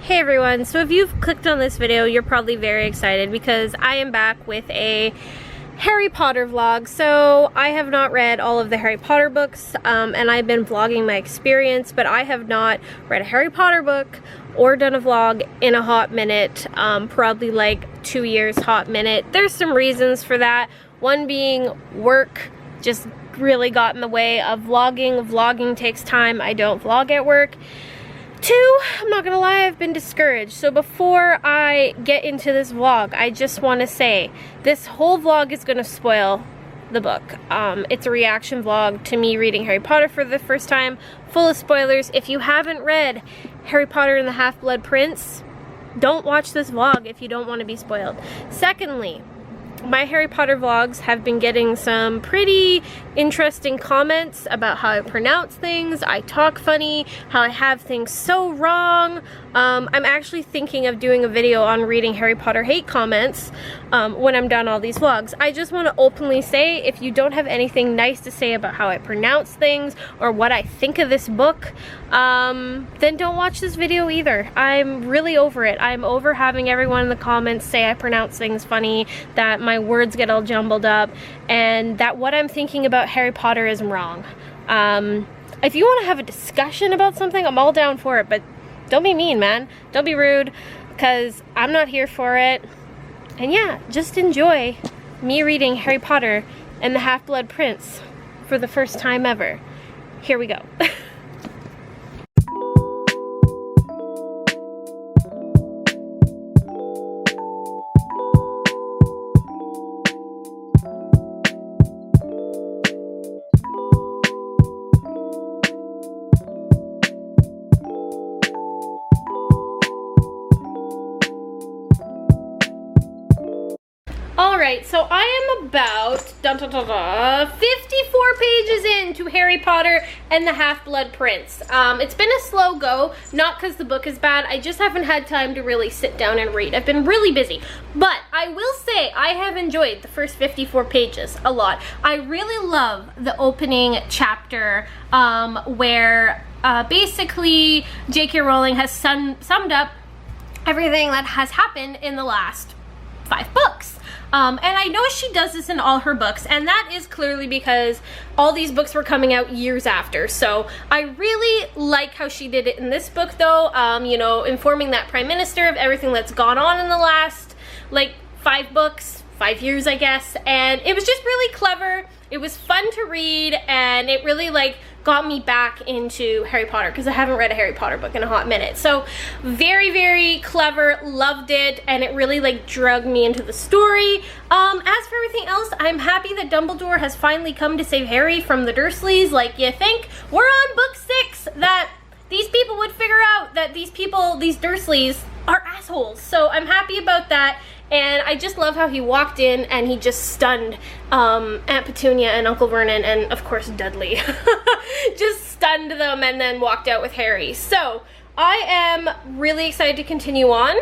Hey everyone, so if you've clicked on this video, you're probably very excited because I am back with a Harry Potter vlog. So I have not read all of the Harry Potter books and I've been vlogging my experience, but I have not read a Harry Potter book or done a vlog in a hot minute, probably like 2 years hot minute. There's some reasons for that. One being work just really got in the way of vlogging. Vlogging takes time. I don't vlog at work. Two, I'm not gonna lie, I've been discouraged. So before I get into this vlog, I just want to say this whole vlog is gonna spoil the book. It's a reaction vlog to me reading Harry Potter for the first time, full of spoilers. If you haven't read Harry Potter and the Half-Blood Prince, don't watch this vlog if you don't want to be spoiled. Secondly, my Harry Potter vlogs have been getting some pretty interesting comments about how I pronounce things, I talk funny, how I have things so wrong. I'm actually thinking of doing a video on reading Harry Potter hate comments when I'm done all these vlogs. I just want to openly say, if you don't have anything nice to say about how I pronounce things or what I think of this book, then don't watch this video either. I'm really over it. I'm over having everyone in the comments say I pronounce things funny, that my words get all jumbled up, and that what I'm thinking about Harry Potter is wrong. If you want to have a discussion about something, I'm all down for it, but don't be mean, man. Don't be rude, because I'm not here for it. And yeah, just enjoy me reading Harry Potter and the Half-Blood Prince for the first time ever. Here we go. Alright, so I am about 54 pages into Harry Potter and the Half-Blood Prince. It's been a slow go, not because the book is bad, I just haven't had time to really sit down and read. I've been really busy, but I will say I have enjoyed the first 54 pages a lot. I really love the opening chapter where basically J.K. Rowling has summed up everything that has happened in the last 5 books. And I know she does this in all her books, and that is clearly because all these books were coming out years after. So I really like how she did it in this book, though, you know, informing that Prime Minister of everything that's gone on in the last, like, 5 books, 5 years, I guess. And it was just really clever. It was fun to read, and it really, like, got me back into Harry Potter, because I haven't read a Harry Potter book in a hot minute. So very, very clever, loved it, and it really like drug me into the story. As for everything else, I'm happy that Dumbledore has finally come to save Harry from the Dursleys. Like, you think we're on book 6 that these people would figure out that these people, these Dursleys, are assholes. So I'm happy about that. And I just love how he walked in and he just stunned Aunt Petunia and Uncle Vernon and, of course, Dudley. Just stunned them and then walked out with Harry. So I am really excited to continue on.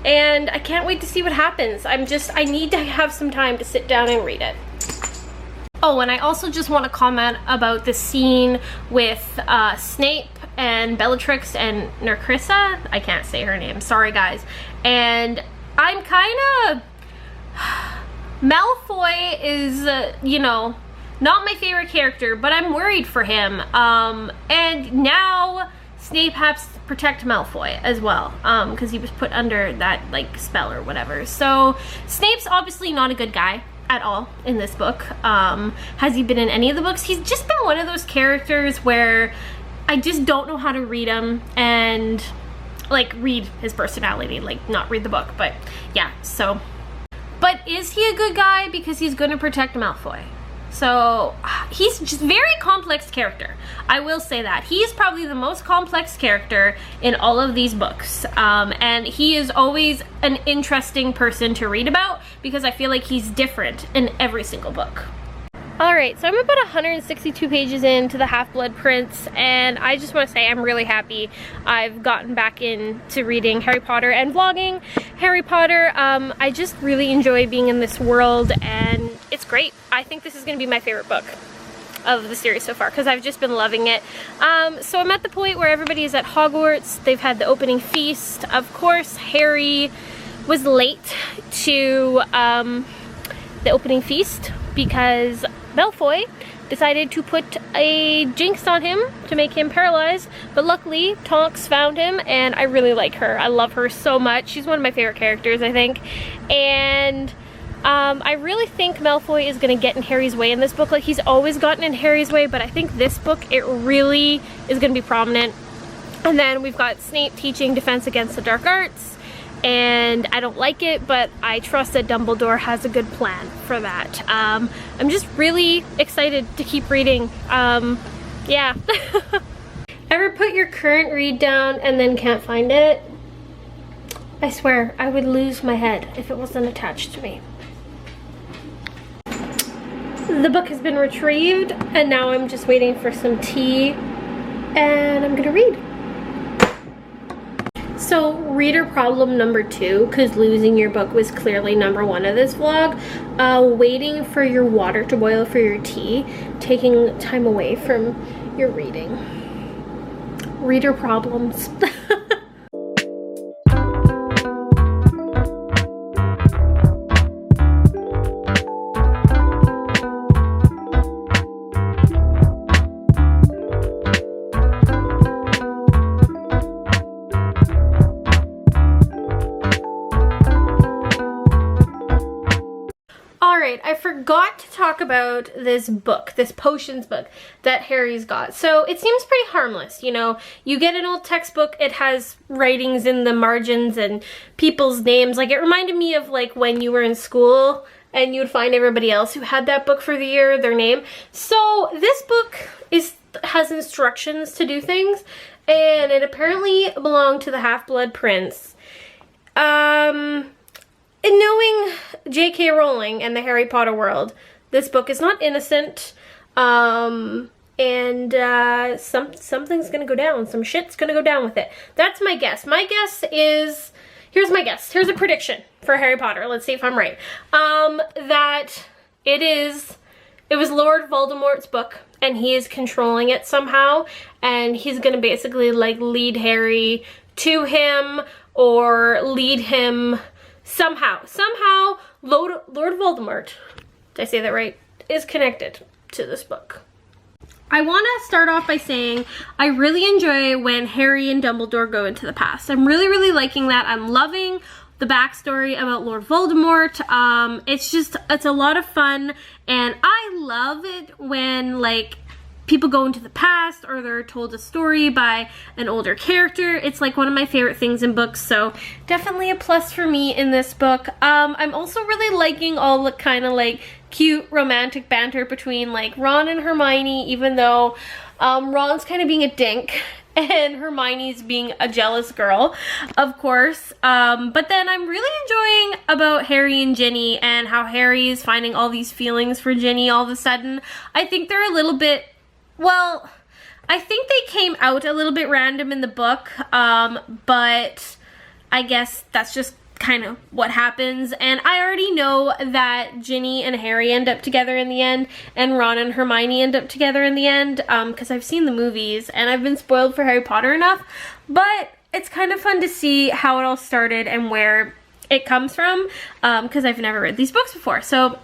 And I can't wait to see what happens. I need to have some time to sit down and read it. Oh, and I also just want to comment about the scene with Snape and Bellatrix and Narcissa. I can't say her name. Sorry, guys. And I'm kind of... Malfoy is, you know, not my favorite character, but I'm worried for him. And now Snape has to protect Malfoy as well, because he was put under that, like, spell or whatever. So Snape's obviously not a good guy at all in this book. Has he been in any of the books? He's just been one of those characters where I just don't know how to read him and like read his personality, like not read the book. But yeah, so, but is he a good guy? Because he's going to protect Malfoy. So he's just very complex character. I will say that. He is probably the most complex character in all of these books. And he is always an interesting person to read about because I feel like he's different in every single book. Alright, so I'm about 162 pages into the Half-Blood Prince, and I just want to say I'm really happy I've gotten back into reading Harry Potter and vlogging Harry Potter. I just really enjoy being in this world, and it's great. I think this is going to be my favorite book. of the series so far because I've just been loving it. So I'm at the point where everybody is at Hogwarts. They've had the opening feast. Of course, Harry was late to the opening feast because Malfoy decided to put a jinx on him to make him paralyzed, but luckily Tonks found him, and I really like her. I love her so much. She's one of my favorite characters, I think. And I really think Malfoy is going to get in Harry's way in this book. Like, he's always gotten in Harry's way, but I think this book, it really is going to be prominent. And then we've got Snape teaching defense against the dark arts, and I don't like it, but I trust that Dumbledore has a good plan for that. I'm just really excited to keep reading. Yeah. Ever put your current read down and then can't find it? I swear, I would lose my head if it wasn't attached to me. The book has been retrieved, and now I'm just waiting for some tea, and I'm gonna read. So, reader problem number 2, because losing your book was clearly number 1 of this vlog. Waiting for your water to boil for your tea, taking time away from your reading. Reader problems. I forgot to talk about this book, this potions book that Harry's got. So it seems pretty harmless, you know. You get an old textbook, it has writings in the margins and people's names. Like, it reminded me of like when you were in school and you would find everybody else who had that book for the year, their name. So this book has instructions to do things, and it apparently belonged to the Half-Blood Prince. And knowing J.K. Rowling and the Harry Potter world, this book is not innocent, and something's gonna go down. Some shit's gonna go down with it. That's my guess. My guess is, here's my guess. Here's a prediction for Harry Potter. Let's see if I'm right. That it was Lord Voldemort's book, and he is controlling it somehow, and he's gonna basically like lead Harry to him, or lead him somehow Lord Voldemort, did I say that right, is connected to this book. I want to start off by saying I really enjoy when Harry and Dumbledore go into the past. I'm really liking that. I'm loving the backstory about Lord Voldemort. It's a lot of fun, and I love it when like people go into the past or they're told a story by an older character. It's like one of my favorite things in books, so definitely a plus for me in this book. I'm also really liking all the kind of like cute romantic banter between like Ron and Hermione, even though Ron's kind of being a dink and Hermione's being a jealous girl, of course. But then I'm really enjoying about Harry and Ginny and how Harry is finding all these feelings for Ginny all of a sudden. I think they're a little bit, well, I think they came out a little bit random in the book, but I guess that's just kind of what happens. And I already know that Ginny and Harry end up together in the end, and Ron and Hermione end up together in the end, because I've seen the movies and I've been spoiled for Harry Potter enough. But it's kind of fun to see how it all started and where it comes from, because I've never read these books before. So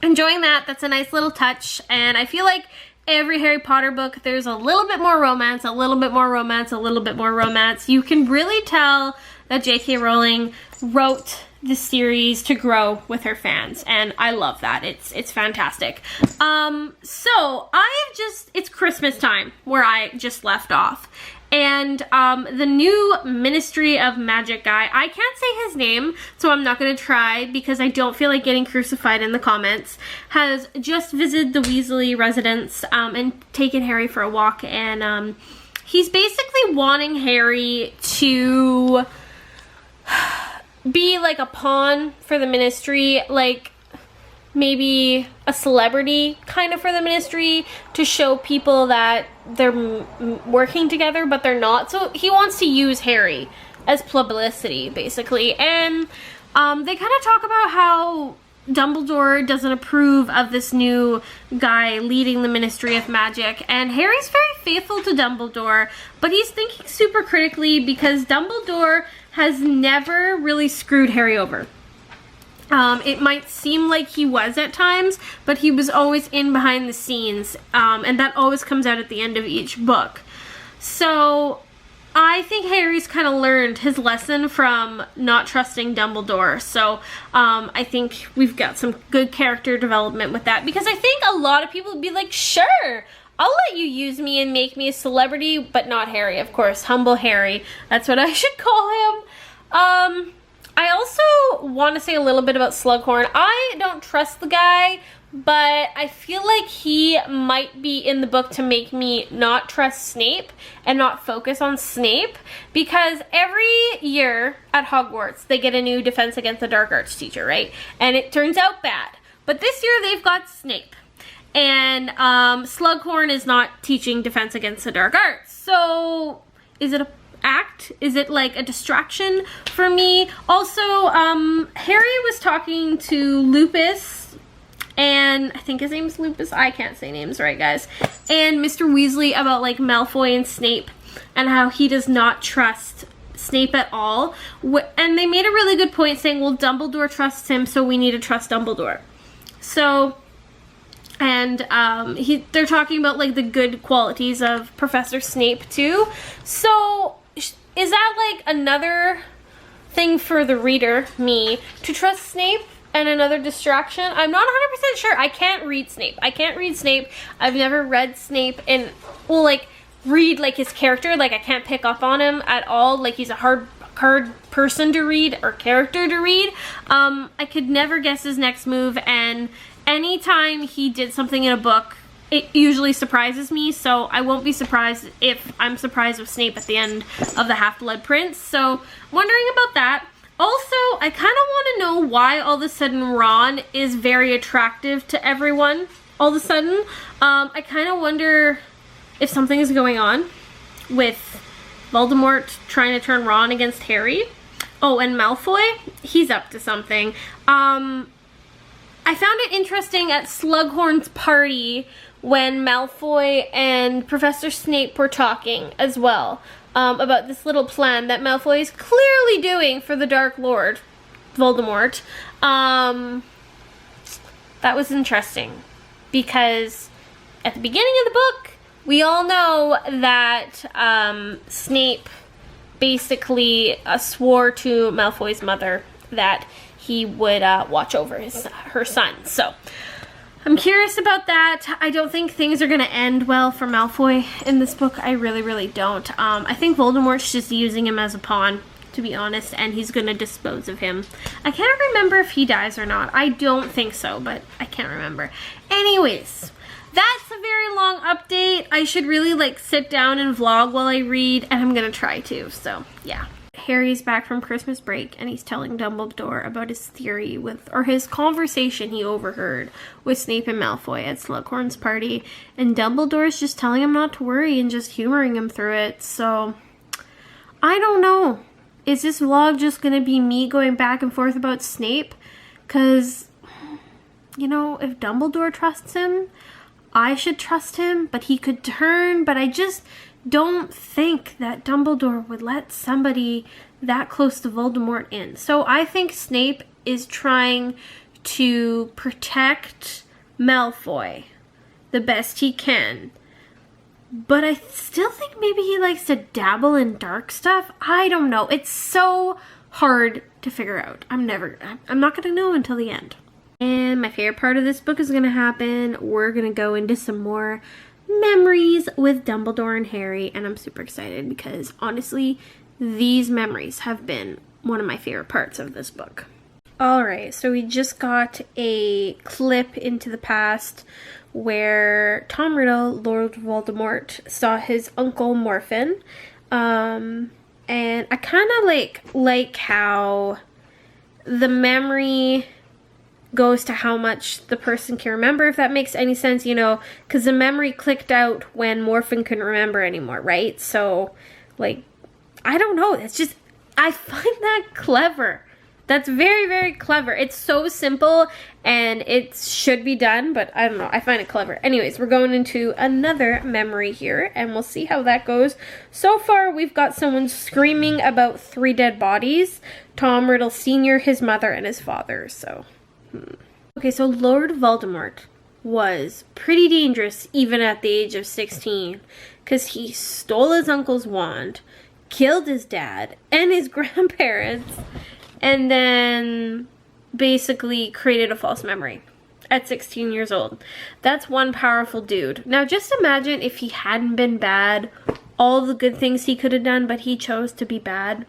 enjoying that. That's a nice little touch, and I feel like every Harry Potter book, there's a little bit more romance, a little bit more romance, a little bit more romance. You can really tell that J.K. Rowling wrote the series to grow with her fans, and I love that. It's fantastic. So it's Christmas time where I just left off, and the new Ministry of Magic guy, I can't say his name, so I'm not gonna try because I don't feel like getting crucified in the comments, has just visited the Weasley residence and taken Harry for a walk, and he's basically wanting Harry to be like a pawn for the Ministry, like maybe a celebrity kind of for the Ministry, to show people that they're working together, but they're not. So he wants to use Harry as publicity, basically. And they kind of talk about how Dumbledore doesn't approve of this new guy leading the Ministry of Magic, and Harry's very faithful to Dumbledore, but he's thinking super critically because Dumbledore has never really screwed Harry over. It might seem like he was at times, but he was always in behind the scenes, and that always comes out at the end of each book. So I think Harry's kind of learned his lesson from not trusting Dumbledore. So I think we've got some good character development with that, because I think a lot of people would be like, sure, I'll let you use me and make me a celebrity, but not Harry, of course. Humble Harry. That's what I should call him. I also want to say a little bit about Slughorn. I don't trust the guy, but I feel like he might be in the book to make me not trust Snape and not focus on Snape, because every year at Hogwarts they get a new Defense Against the Dark Arts teacher, right? And it turns out bad. But this year they've got Snape, and Slughorn is not teaching Defense Against the Dark Arts. So is it a act? Is it like a distraction for me? Also, Harry was talking to Lupus, and I think his name's Lupus. I can't say names right, guys. And Mr. Weasley about like Malfoy and Snape and how he does not trust Snape at all. And they made a really good point saying, well, Dumbledore trusts him, so we need to trust Dumbledore. So, and they're talking about like the good qualities of Professor Snape too. So is that like another thing for the reader, me, to trust Snape and another distraction? I'm not 100% sure. I can't read Snape. I've never read Snape and, well, like, read like his character. Like, I can't pick up on him at all. Like, he's a hard person to read or character to read. I could never guess his next move, and anytime he did something in a book, it usually surprises me, so I won't be surprised if I'm surprised with Snape at the end of the Half-Blood Prince. So, wondering about that. Also, I kind of want to know why all of a sudden Ron is very attractive to everyone. All of a sudden, I kind of wonder if something is going on with Voldemort trying to turn Ron against Harry. Oh, and Malfoy, he's up to something. I found it interesting at Slughorn's party when Malfoy and Professor Snape were talking as well, about this little plan that Malfoy is clearly doing for the Dark Lord, Voldemort. That was interesting, because at the beginning of the book, we all know that Snape basically swore to Malfoy's mother that he would watch over her son. So I'm curious about that. I don't think things are going to end well for Malfoy in this book. I really, really don't. I think Voldemort's just using him as a pawn, to be honest, and he's going to dispose of him. I can't remember if he dies or not. I don't think so, but I can't remember. Anyways, that's a very long update. I should really like sit down and vlog while I read, and I'm going to try to, so yeah. Harry's back from Christmas break, and he's telling Dumbledore about his theory or his conversation he overheard with Snape and Malfoy at Slughorn's party, and Dumbledore's just telling him not to worry and just humoring him through it. So I don't know. Is this vlog just gonna be me going back and forth about Snape? Because, you know, if Dumbledore trusts him, I should trust him, but he could turn, but I just don't think that Dumbledore would let somebody that close to Voldemort in. So I think Snape is trying to protect Malfoy the best he can. But I still think maybe he likes to dabble in dark stuff. I don't know. It's so hard to figure out. I'm not going to know until the end. And my favorite part of this book is going to happen. We're going to go into some more memories with Dumbledore and Harry, and I'm super excited because honestly, these memories have been one of my favorite parts of this book. Alright, so we just got a clip into the past where Tom Riddle, Lord Voldemort, saw his uncle Morphin, and I kind of like how the memory goes to how much the person can remember, if that makes any sense, you know, because the memory clicked out when Morphin couldn't remember anymore, right? So, like, I don't know, it's just, I find that clever. That's very, very clever. It's so simple and it should be done, but I don't know. I find it clever. Anyways, we're going into another memory here and we'll see how that goes. So far, we've got someone screaming about 3 dead bodies. Tom Riddle Sr., his mother, and his father. So, Okay, so Lord Voldemort was pretty dangerous even at the age of 16 because he stole his uncle's wand, killed his dad and his grandparents, and then basically created a false memory at 16 years old. That's one powerful dude. Now just imagine if he hadn't been bad, all the good things he could have done, but he chose to be bad.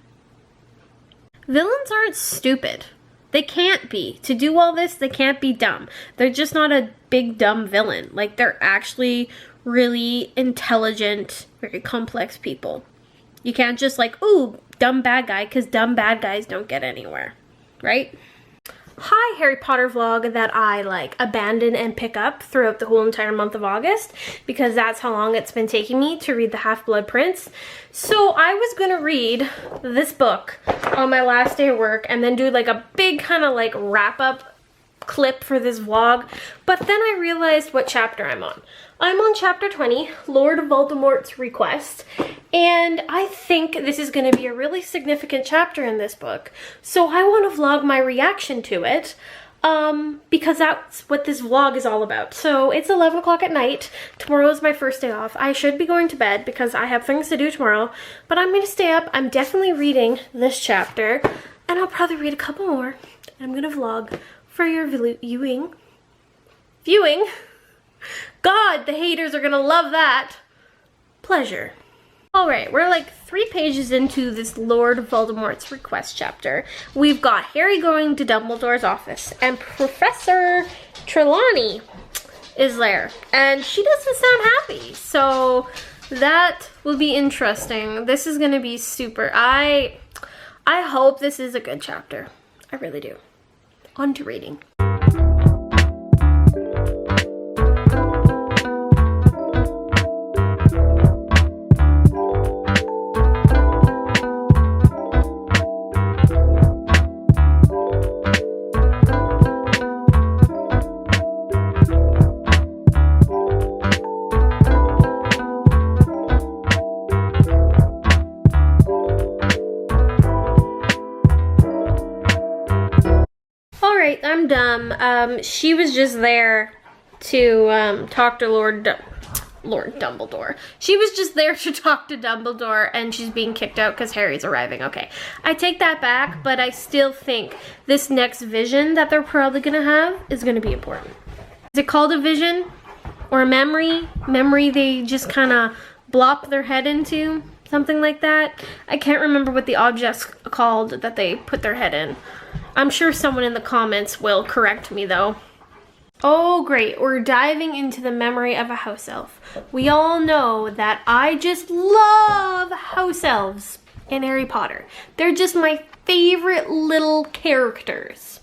Villains aren't stupid. They can't be. To do all this, they can't be dumb. They're just not a big dumb villain. Like, they're actually really intelligent, very complex people. You can't just like, ooh, dumb bad guy, because dumb bad guys don't get anywhere, right? Hi, Harry Potter vlog that I like abandon and pick up throughout the whole entire month of August because that's how long it's been taking me to read the Half-Blood Prince. So I was gonna read this book on my last day of work and then do like a big kind of like wrap-up clip for this vlog, but then I realized what chapter I'm on. I'm on chapter 20, Lord Voldemort's Request, and I think this is going to be a really significant chapter in this book, so I want to vlog my reaction to it, because that's what this vlog is all about. So it's 11 o'clock at night, tomorrow is my first day off. I should be going to bed because I have things to do tomorrow, but I'm going to stay up. I'm definitely reading this chapter, and I'll probably read a couple more, and I'm going to vlog for your viewing. God, the haters are gonna love that. Pleasure. Alright, we're like 3 pages into this Lord Voldemort's Request chapter. We've got Harry going to Dumbledore's office, and Professor Trelawney is there, and she doesn't sound happy, so that will be interesting. This is gonna be super. I hope this is a good chapter. I really do. On to reading. I'm dumb. She was just there to talk to Lord Dumbledore. She was just there to talk to Dumbledore, and she's being kicked out because Harry's arriving. Okay, I take that back, but I still think this next vision that they're probably gonna have is gonna be important. Is it called a vision or a memory? Memory they just kind of blop their head into, something like that. I can't remember what the object's called that they put their head in. I'm sure someone in the comments will correct me though. Oh great, we're diving into the memory of a house elf. We all know that I just love house elves in Harry Potter. They're just my favorite little characters.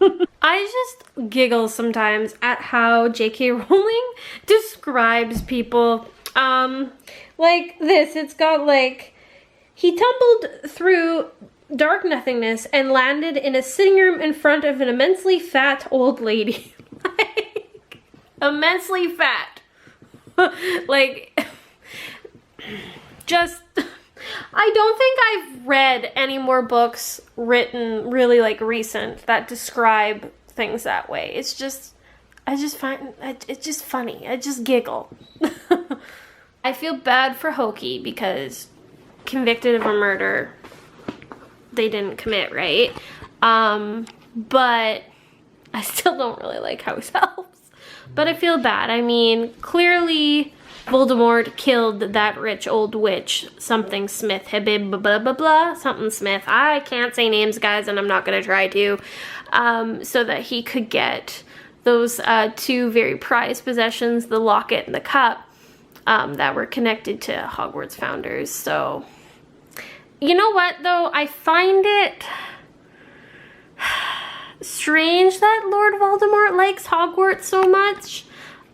I just giggle sometimes at how J.K. Rowling describes people. Like this, it's got like, he tumbled through dark nothingness and landed in a sitting room in front of an immensely fat old lady. Like, immensely fat. Like, just, I don't think I've read any more books written really like recent that describe things that way. It's just, I just find, it's just funny. I just giggle. I feel bad for Hokey because convicted of a murder they didn't commit, right? But I still don't really like house elves. But I feel bad. I mean, clearly Voldemort killed that rich old witch, something Smith, Habib, blah, blah, blah, something Smith. I can't say names, guys, and I'm not gonna try to. So that he could get those 2 very prized possessions, the locket and the cup, that were connected to Hogwarts founders. So, you know what, though? I find it strange that Lord Voldemort likes Hogwarts so much.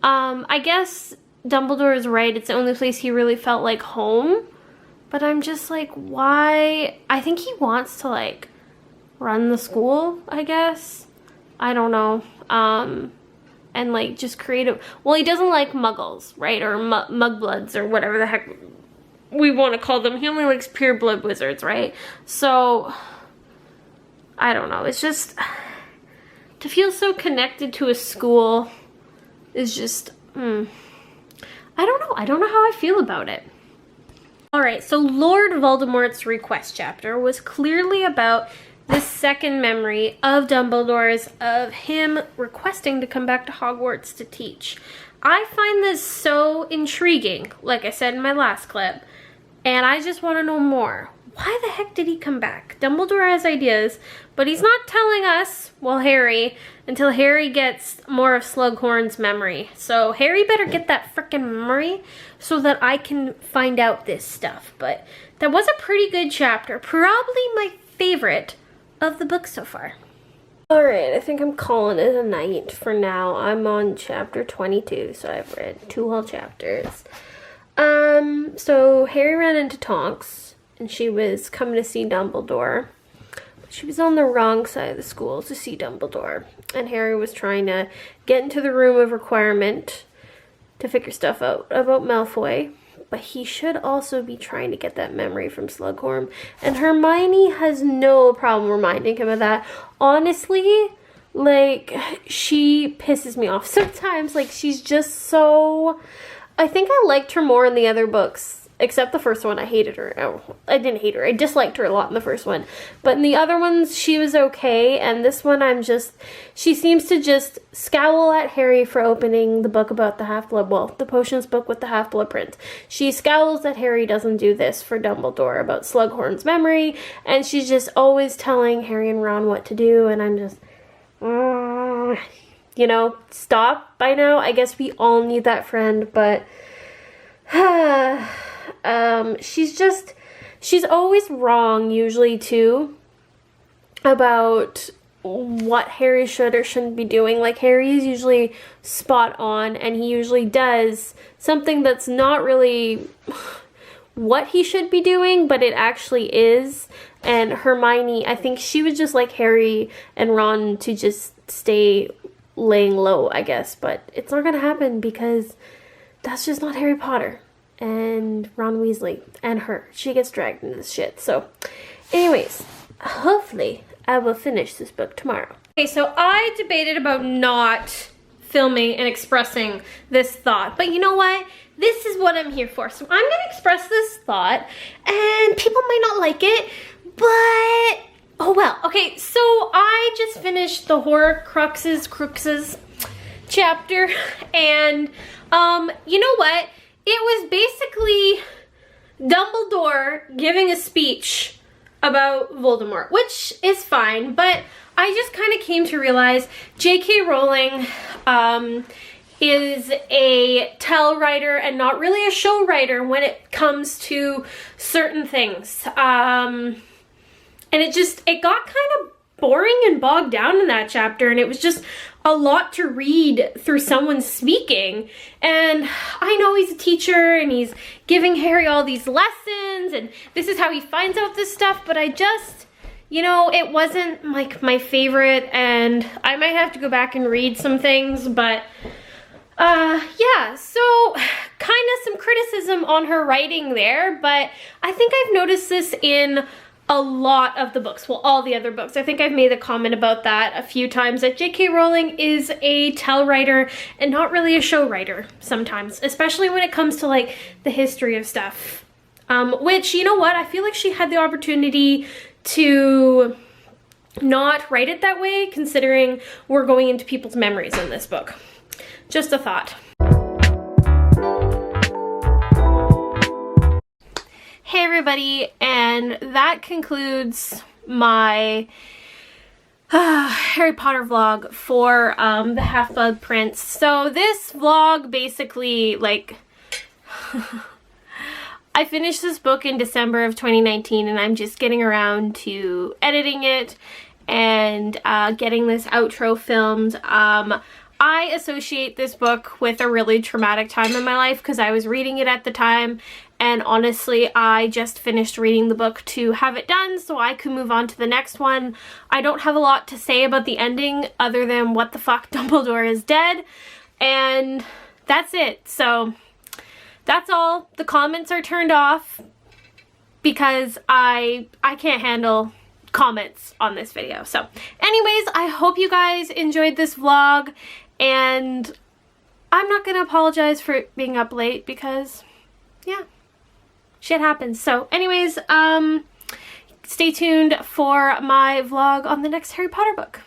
I guess Dumbledore is right. It's the only place he really felt like home. But I'm just like, why? I think he wants to, like, run the school, I guess. I don't know. And like just creative. Well, he doesn't like muggles, right? Or mugbloods or whatever the heck we want to call them. He only likes pure blood wizards, right? So I don't know. It's just to feel so connected to a school is just I don't know. I don't know how I feel about it. All right, so Lord Voldemort's request chapter was clearly about this second memory of Dumbledore's of him requesting to come back to Hogwarts to teach. I find this so intriguing, like I said in my last clip, and I just want to know more. Why the heck did he come back? Dumbledore has ideas, but he's not telling us, well, Harry, until Harry gets more of Slughorn's memory. So Harry better get that frickin' memory so that I can find out this stuff. But that was a pretty good chapter. Probably my favorite of the book so far. Alright, I think I'm calling it a night for now. I'm on chapter 22, so I've read 2 whole chapters. So Harry ran into Tonks, and she was coming to see Dumbledore. She was on the wrong side of the school to see Dumbledore, and Harry was trying to get into the room of requirement to figure stuff out about Malfoy, but he should also be trying to get that memory from Slughorn, and Hermione has no problem reminding him of that. Honestly, like, she pisses me off sometimes. Like, she's just so... I think I liked her more in the other books, except the first one. I hated her. Oh, I didn't hate her. I disliked her a lot in the first one. But in the other ones, she was okay. And this one, she seems to just scowl at Harry for opening the book about the Half-Blood, well, the potions book with the Half-Blood Prince. She scowls that Harry doesn't do this for Dumbledore about Slughorn's memory. And she's just always telling Harry and Ron what to do. And I'm just, you know, stop by now. I guess we all need that friend, but she's always wrong usually too about what Harry should or shouldn't be doing. Like, Harry is usually spot on, and he usually does something that's not really what he should be doing, but it actually is. And Hermione, I think she would just like Harry and Ron to just stay laying low, I guess, but it's not gonna happen because that's just not Harry Potter and Ron Weasley and her. She gets dragged into this shit. So anyways, hopefully I will finish this book tomorrow. Okay, so I debated about not filming and expressing this thought, but you know what? This is what I'm here for. So I'm gonna express this thought, and people might not like it, but oh well. Okay, so I just finished the Horcruxes chapter, and you know what? It was basically Dumbledore giving a speech about Voldemort, which is fine, but I just kind of came to realize J.K. Rowling is a tell writer and not really a show writer when it comes to certain things. And it got kind of boring and bogged down in that chapter, and it was just a lot to read through someone speaking. And I know he's a teacher and he's giving Harry all these lessons and this is how he finds out this stuff, but I just, you know, it wasn't like my favorite, and I might have to go back and read some things, but yeah, so kind of some criticism on her writing there, but I think I've noticed this in a lot of the books, well, all the other books. I think I've made a comment about that a few times, that J.K. Rowling is a tell writer and not really a show writer sometimes, especially when it comes to like the history of stuff. Which, you know what, I feel like she had the opportunity to not write it that way, considering we're going into people's memories in this book. Just a thought. Hey everybody, and that concludes my Harry Potter vlog for the Half-Blood Prince. So this vlog basically, like, I finished this book in December of 2019, and I'm just getting around to editing it and getting this outro filmed. I associate this book with a really traumatic time in my life because I was reading it at the time, and honestly, I just finished reading the book to have it done so I could move on to the next one. I don't have a lot to say about the ending other than what the fuck, Dumbledore is dead, and that's it. So that's all. The comments are turned off because I can't handle comments on this video. So anyways, I hope you guys enjoyed this vlog, and I'm not gonna apologize for being up late because, yeah, shit happens. So anyways, stay tuned for my vlog on the next Harry Potter book.